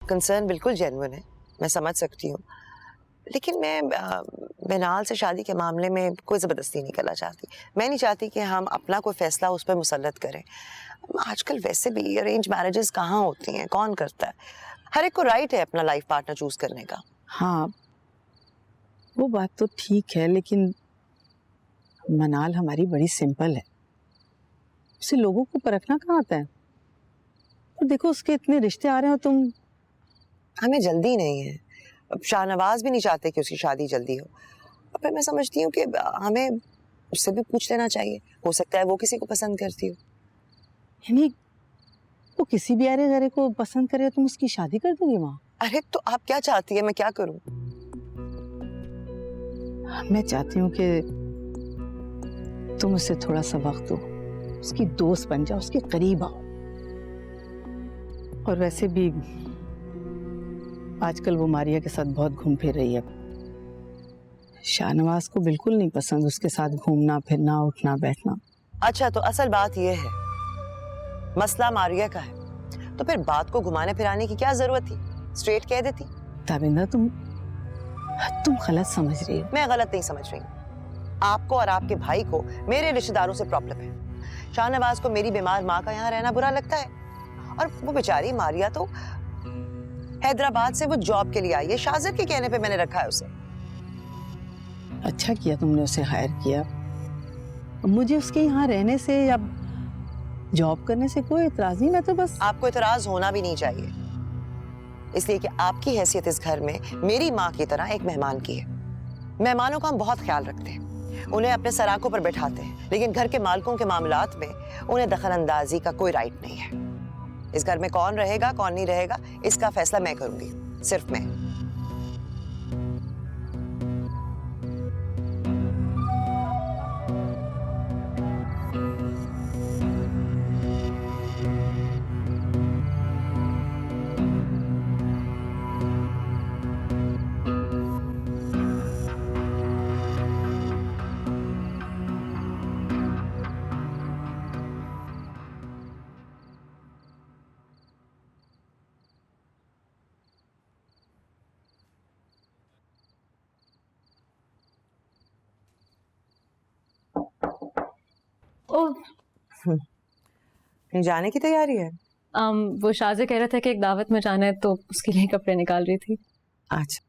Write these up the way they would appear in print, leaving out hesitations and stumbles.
Concern बिल्कुल genuine है, मैं समझ सकती हूँ, लेकिन मैं मिनाल से शादी के मामले में कोई ज़बरदस्ती नहीं करना चाहती। मैं नहीं चाहती कि हम अपना कोई फैसला उस पर मुसल्लत करें। आजकल वैसे भी अरेंज मैरिजेस कहाँ होती हैं, कौन करता है? हर एक को राइट है अपना लाइफ पार्टनर चूज करने का। हाँ, वो बात तो ठीक है, लेकिन मनाल हमारी बड़ी सिंपल है, उसे लोगों को परखना कहाँ आता है। और देखो उसके इतने रिश्ते आ रहे हो तुम। हमें जल्दी नहीं है, अब शाहनवाज भी नहीं चाहते कि उसकी शादी जल्दी हो। और फिर मैं समझती हूँ कि हमें उससे भी पूछ लेना चाहिए, हो सकता है वो किसी को पसंद करती हो। यानी वो किसी भी अरे गरे को पसंद करे तुम उसकी शादी कर दोगे वहाँ? अरे तो आप क्या चाहती है, मैं क्या करूँ? मैं चाहती हूँ कि तुम उसे थोड़ा सा वक्त दो, उसकी दोस्त बन जाओ, उसके करीब आओ। और वैसे भी आजकल वो मारिया के साथ बहुत घूम फिर रही है। शाहनवाज को बिल्कुल नहीं पसंद उसके साथ घूमना फिरना, उठना बैठना। अच्छा, तो असल बात यह है, मसला मारिया का है, तो फिर बात को घुमाने फिराने की क्या जरूरत थी? स्ट्रेट कह देती। ताबिंदा तुम गलत समझ रही हो। मैं गलत नहीं समझ रही हूँ। आपको और आपके भाई को मेरे रिश्तेदारों से प्रॉब्लम है। शाहनवाज को मेरी बीमार माँ का यहाँ रहना बुरा लगता है, और वो बेचारी मारिया तो हैदराबाद से वो जॉब के लिए आई है, शाजिद के कहने पे मैंने रखा है उसे। अच्छा किया तुमने उसे हायर किया। मुझे उसके यहाँ रहने से या जॉब करने से कोई इतराज नहीं, मैं तो बस। आपको इतराज होना भी नहीं चाहिए, इसलिए कि आपकी हैसियत इस घर में मेरी माँ की तरह एक मेहमान की है। मेहमानों का हम बहुत ख्याल रखते हैं, उन्हें अपने सराखों पर बैठाते हैं, लेकिन घर के मालिकों के मामलात में उन्हें दखल अंदाजी का कोई राइट नहीं है। इस घर में कौन रहेगा कौन नहीं रहेगा इसका फैसला मैं करूंगी, सिर्फ मैं। ओह, कहीं जाने की तैयारी है? वो शाहजे कह रहा था कि एक दावत में जाना है, तो उसके लिए कपड़े निकाल रही थी। अच्छा,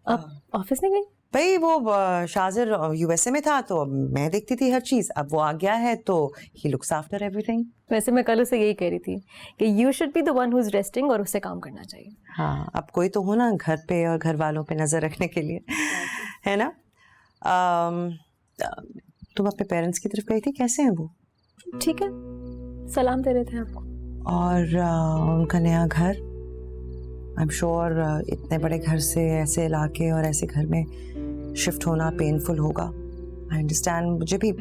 अब ऑफिस नहीं गई? भाई वो शाजिर यूएसए में था तो मैं देखती थी हर चीज, अब वो आ गया है तो ही लुक्स आफ्टर एवरीथिंग। वैसे मैं कल उसे यही कह रही थी कि you should be the one who is resting, और उसे काम करना चाहिए। हाँ, अब कोई तो हो ना घर पे और घर वालों पे नजर रखने के लिए, है ना? तुम अपने पेरेंट्स की तरफ गई थी, कैसे हैं वो? ठीक है, सलाम दे रहे थे आपको। और उनका नया घर, आई एम श्योर इतने बड़े घर से ऐसे इलाके और ऐसे घर में शिफ्ट होना पेनफुल होगा। आई अंडरस्टैंड, मुझे भी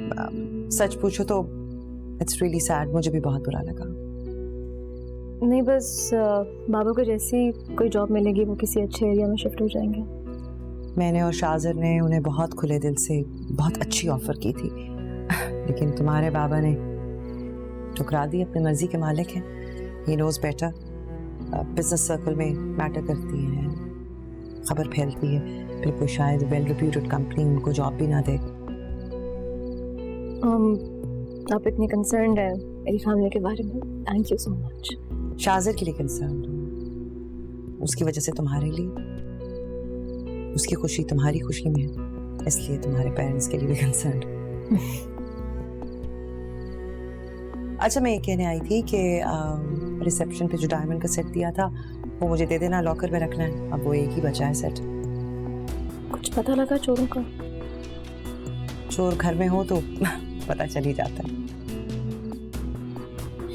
सच पूछो तो इट्स रियली सैड, मुझे भी बहुत बुरा लगा। नहीं, बस बाबा को जैसी कोई जॉब मिलेगी वो किसी अच्छे एरिया में शिफ्ट हो जाएंगे। मैंने और शाजिर ने उन्हें बहुत खुले दिल से बहुत अच्छी ऑफर की थी, लेकिन तुम्हारे बाबा ने ठुकरा दी। अपनी मर्जी के मालिक हैं, he knows better. Business circle में मैटर करती है, खबर फैलती है, फिर कोई शायद वेल रिप्यूटेड कंपनी उनको जॉब भी ना दे। आप इतनी कंसर्न्ड है मेरी फैमिली के बारे में, थैंक यू सो मच। शाजिर के लिए कंसर्न हूँ, उसकी वजह से तुम्हारे लिए, उसकी खुशी तुम्हारी खुशी में है, इसलिए तुम्हारे पेरेंट्स के लिए भी कंसर्न। अच्छा, मैं ये कहने आई थी कि रिसेप्शन पे जो डायमंड का सेट दिया था वो मुझे दे देना, लॉकर में रखना है, अब वो एक ही बचा है सेट। कुछ पता लगा चोरों का? चोर घर में हो तो पता चल ही जाता है।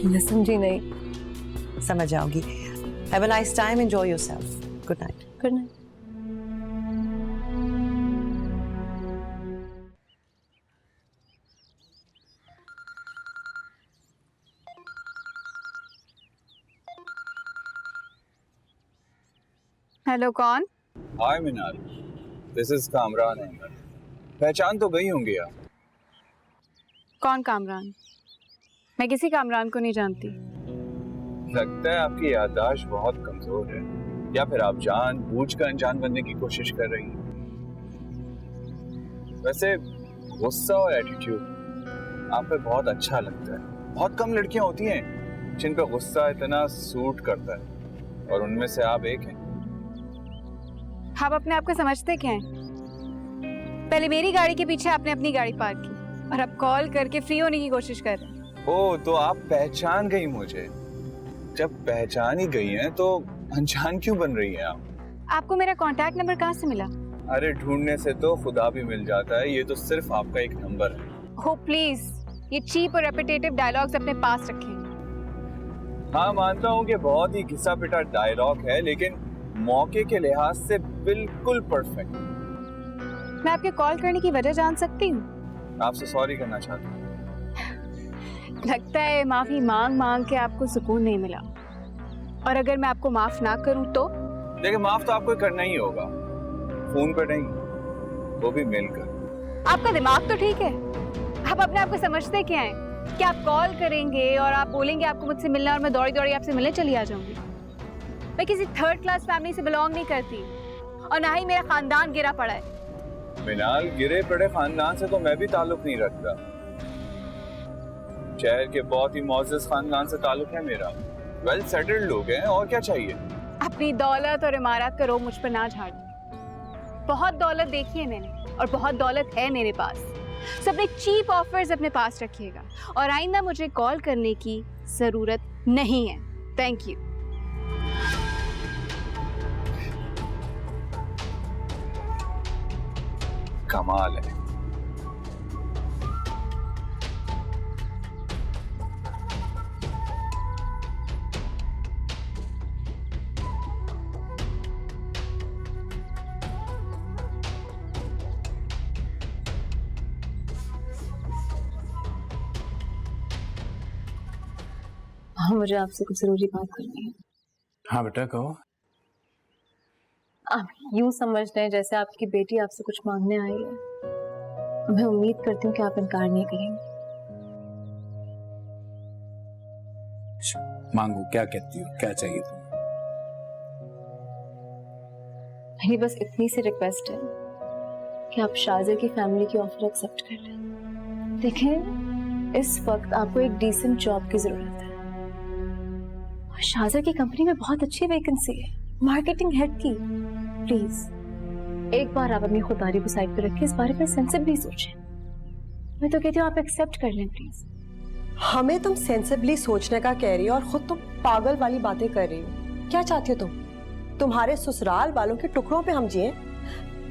मैं समझी नहीं। समझ जाओगी। Have a nice time, enjoy yourself. Good night. Good night. Hello, कौन? हाय मिनाल, दिस इज कामरान अहमद। पहचान तो गई होंगी आप। कौन कामरान? मैं किसी कामरान को नहीं जानती। लगता है आपकी याददाश्त बहुत कमजोर है। या फिर आप जानबूझकर अनजान बनने की कोशिश कर रही हैं? वैसे गुस्सा और एटीट्यूड आप पे बहुत अच्छा लगता है। बहुत कम लड़कियां होती हैं जिन पे गुस्सा इतना सूट करता है, और उनमें से आप एक हैं। आप अपने आप को समझते क्या हैं? पहले मेरी गाड़ी के पीछे आपने अपनी गाड़ी पार्क की और अब कॉल करके फ्री होने की कोशिश कर रहे हैं। ओ, तो आप पहचान गई मुझे। जब पहचान ही गई हैं तो अनजान क्यों बन रही हैं आप? आपको मेरा कांटेक्ट नंबर कहाँ से मिला? अरे ढूंढने से तो खुदा भी मिल जाता है, ये तो सिर्फ आपका एक नंबर है। हो प्लीज, ये चीप और रेपिटेटिव डायलॉग्स अपने पास रखें। हाँ, मानता हूँ कि बहुत ही घिसा पिटा डायलॉग है, लेकिन मौके के लिहाज से बिल्कुल परफेक्ट। मैं आपके कॉल करने की वजह जान सकती हूँ? आपसे सॉरी करना चाहता हूँ। लगता है माफी मांग मांग के आपको सुकून नहीं मिला, और अगर मैं आपको माफ ना करूं तो? देखिए, माफ तो आपको करना ही होगा, फोन पर नहीं, वो भी मिलकर। आपका दिमाग तो ठीक है? आप अपने आप को समझते क्या हैं कि आप कॉल करेंगे और आप बोलेंगे आपको मुझसे मिलना, और मैं दौड़ी दौड़ी आपसे मिलने चली आ जाऊंगी? मैं किसी थर्ड क्लास फैमिली से बिलोंग नहीं करती, और ना ही मेरा खानदान गिरा पड़ा है। मिनाल, गिरे पड़े खानदान से तो मैं भी ताल्लुक नहीं रखता। शहर के बहुत ही मोअज़्ज़ज़ खानदान से ताल्लुक है मेरा। वेल सेटल्ड लोग हैं, और क्या चाहिए? अपनी दौलत और इमारत का रोब मुझ पर ना झाड़ो। बहुत दौलत देखी है मैंने, और बहुत दौलत है मेरे पास। सो अपने चीप ऑफर्स अपने पास रखिएगा, और आइंदा मुझे कॉल करने की जरूरत नहीं है। Thank you. कमाल है। हाँ, मुझे आपसे कुछ जरूरी बात करनी है। हाँ बेटा, कहो। आप यूं समझ रहे हैं जैसे आपकी बेटी आपसे कुछ मांगने आई है। मैं उम्मीद करती हूँ कि आप इनकार नहीं करेंगे। मांगो, क्या कहती हो, क्या चाहिए तुम्हें? मेरी बस इतनी सी रिक्वेस्ट है कि आप शाज़िर की फैमिली की ऑफर एक्सेप्ट कर लें। देखें, इस वक्त आपको एक डिसेंट जॉब की जरूरत है, और शाज़िर की कंपनी में बहुत अच्छी वैकेंसी है, मार्केटिंग हेड की। प्लीज एक बार आप अपनी खुदारी को साइड पर रखिए, इस बारे में सेंसिबली सोचें। मैं तो कहती हूँ आप एक्सेप्ट कर लें प्लीज। हमें तुम सेंसिबली सोचने का कह रही हो, और खुद तुम पागल वाली बातें कर रही हो। क्या चाहती हो तुम? तुम्हारे ससुराल वालों के टुकड़ों पे हम जिए?